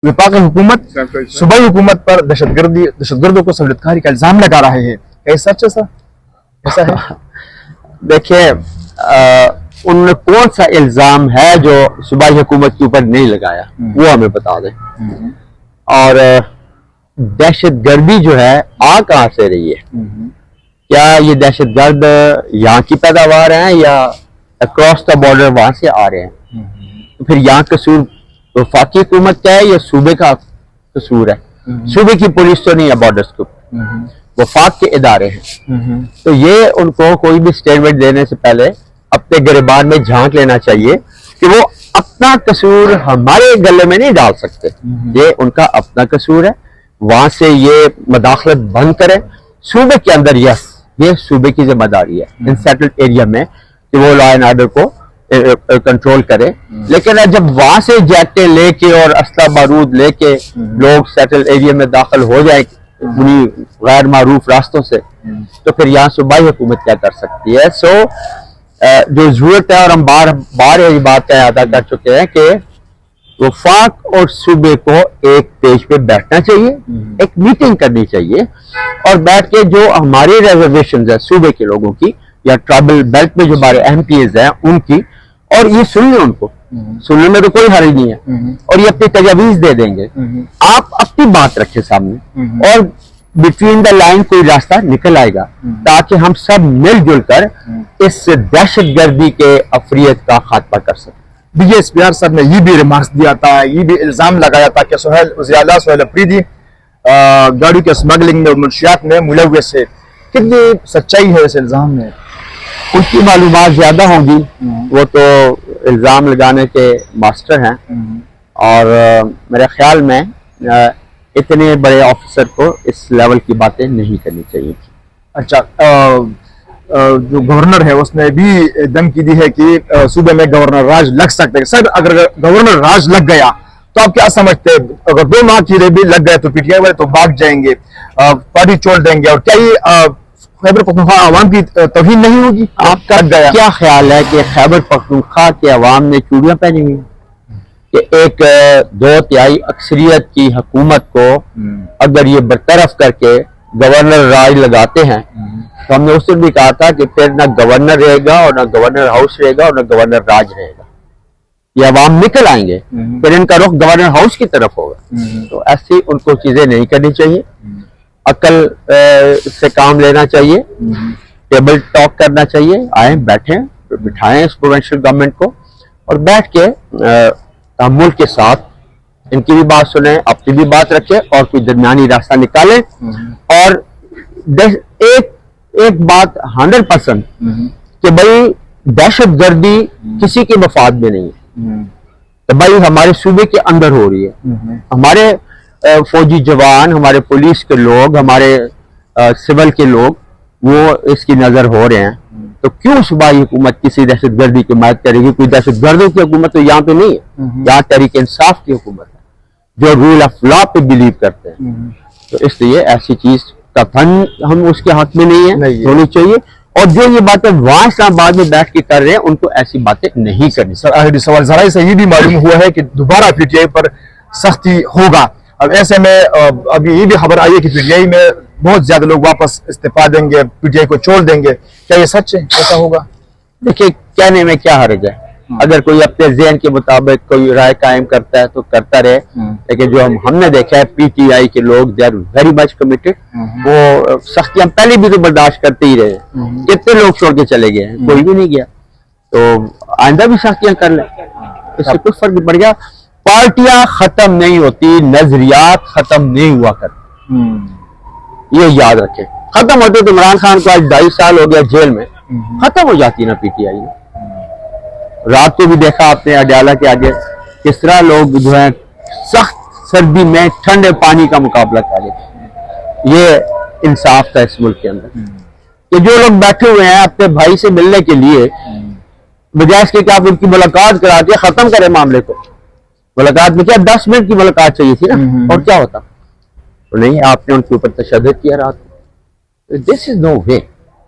वफाकी हुकूमत सूबाई हुकूमत पर दहशतगर्दों को सहूलियतकारी का इल्जाम लगा रहे हैं, ऐसा ऐसा है? देखिए, उनने कौन सा इल्जाम है जो सूबाई हुकूमत के ऊपर नहीं लगाया, वो हमें बता दें। और दहशतगर्दी जो है आ कहाँ से रही है? क्या ये दहशतगर्द यहाँ की पैदावार है या अक्रॉस द बॉर्डर वहां से आ रहे हैं? तो फिर यहाँ कसूर वफाकी हुकूमत का है या सूबे का कसूर है? सूबे की पुलिस तो नहीं है बॉर्डर्स को, वफाक के इदारे हैं। तो ये उनको कोई भी स्टेटमेंट देने से पहले अपने गिरबान में झांक लेना चाहिए कि वो अपना कसूर हमारे गले में नहीं डाल सकते। ये उनका अपना कसूर है, वहां से ये मदाखलत बंद करें। सूबे के अंदर यस, ये सूबे की जिम्मेदारी है इन सेटल्ड एरिया में कि वो लॉ एंड ऑर्डर को कंट्रोल करे। लेकिन जब वहां से जैकेट लेके और असला बारूद लेके लोग सेटल्ड एरिया में दाखिल हो जाए उन्हीं गैर मारूफ रास्तों से, तो फिर यहाँ सूबाई हुकूमत क्या कर सकती है? जो जरूरत है, और हम बार बार ये बात का अदा कर चुके हैं कि वफाक और सूबे को एक पेज पे बैठना चाहिए, एक मीटिंग करनी चाहिए और बैठ के जो हमारी रिजर्वेशन है सूबे के लोगों की या ट्राइबल बेल्ट में जो हमारे MPs हैं उनकी, और ये सुन लें, उनको सुनने में तो कोई हर्ज नहीं है, और ये अपनी तजावीज दे देंगे। आप अपनी बात रखें सामने और बिटवीन द लाइन कोई रास्ता निकल आएगा ताकि हम सब मिलजुल कर इस दहशतगर्दी के अफरियत का खात्मा कर सकें। DSPR साहब ने ये भी रिमार्क्स दिया था, ये भी इल्जाम लगाया था कि सुहेल अफरीदी गाड़ी के स्मगलिंग में, मुंशियात में मुलव्वस है। कितनी सच्चाई है इस इल्जाम में? उनकी मालूमात ज्यादा होंगी, वो तो इल्जाम लगाने के मास्टर हैं, और मेरे ख्याल में इतने बड़े ऑफिसर को इस लेवल की बातें नहीं करनी चाहिए। अच्छा, जो गवर्नर है उसने भी धमकी दी है कि सूबे में गवर्नर राज लग सकते हैं। सर, अगर गवर्नर राज लग गया तो आप क्या समझते हैं? अगर 2 माह की भी लग गए तो PTI वाले तो भाग जाएंगे, पार्टी छोड़ देंगे, और क्या ये खैबर पख्तूनख्वा आवाम की तौहीन नहीं होगी? आपका क्या ख्याल है कि खैबर पख्तूनख्वा के अवाम ने चूड़ियां पहनी हुई कि एक 2/3 अक्सरियत की हुकूमत को अगर ये बरतरफ करके गवर्नर राज लगाते हैं, तो हमने उस दिन भी कहा था कि फिर ना गवर्नर रहेगा और ना गवर्नर हाउस रहेगा और ना गवर्नर राज रहेगा, ये अवाम निकल आएंगे, फिर इनका रुख गवर्नर हाउस की तरफ होगा। तो ऐसी उनको चीजें नहीं करनी चाहिए, अकल से काम लेना चाहिए, टेबल टॉक करना चाहिए, आए बैठे बिठाएं इस प्रोविंशियल गवर्नमेंट को और बैठ के तहम्मुल के साथ इनकी भी बात सुने, अपनी भी बात रखें और कोई दरमियानी रास्ता निकाले। और एक बात 100% कि भाई दहशतगर्दी किसी के मफाद में नहीं है, तो भाई हमारे सूबे के अंदर हो रही है। हमारे फौजी जवान, हमारे पुलिस के लोग, हमारे सिविल के लोग वो इसकी नजर हो रहे हैं, तो क्यों सूबाई हुकूमत किसी दहशतगर्दी की मदद करेगी? कोई दहशतगर्दों की हुकूमत तो यहाँ पे नहीं है, यहाँ तहरीक इंसाफ की हुकूमत है जो रूल ऑफ लॉ पे बिलीव करते हैं। तो इसलिए ऐसी चीज का फन हम उसके हक में नहीं है, होनी चाहिए। और जो ये बातें वहां इस्लामाबाद में बैठ के कर रहे हैं उनको ऐसी बातें नहीं करनी। सर, आखिरी सवाल, जरा से ये भी मालूम हुआ है कि दोबारा PTI पर सख्ती होगा। अब ऐसे में अभी ये भी खबर आई है कि PTI में बहुत ज्यादा लोग वापस इस्तीफा देंगे, PTI को छोड़ देंगे। क्या ये सच है? ऐसा होगा? देखिए, कहने में क्या हर्ज है, अगर कोई अपने ज़हन के मुताबिक कोई राय कायम करता है तो करता रहे, लेकिन जो हमने देखा है PTI के लोग they are very much committed. वो सख्तियां पहले भी तो बर्दाश्त करते ही रहे, कितने लोग छोड़ के चले गए हैं, कोई भी नहीं गया, तो आइंदा भी सख्तियां कर ले, इससे कुछ फर्क नहीं पड़ गया। पार्टियां खत्म नहीं होती, नजरियात खत्म नहीं हुआ करते, ये याद रखें। खत्म होते तो इमरान खान को आज 2.5 साल हो गया जेल में, खत्म हो जाती ना PTI में। रात को भी देखा आपने अडयाला के आगे किस तरह लोग जो है सख्त सर्दी में ठंडे पानी का मुकाबला कर रहे। ये इंसाफ था इस मुल्क के अंदर कि जो लोग बैठे हुए हैं अपने भाई से मिलने के लिए, बजाय इसके कि आप उनकी मुलाकात करा के खत्म करें मामले को। मुलाकात में क्या 10 मिनट की मुलाकात चाहिए थी ना, और क्या होता? तो नहीं, आपने उनके ऊपर तशद्दुद किया रात को। This is no way.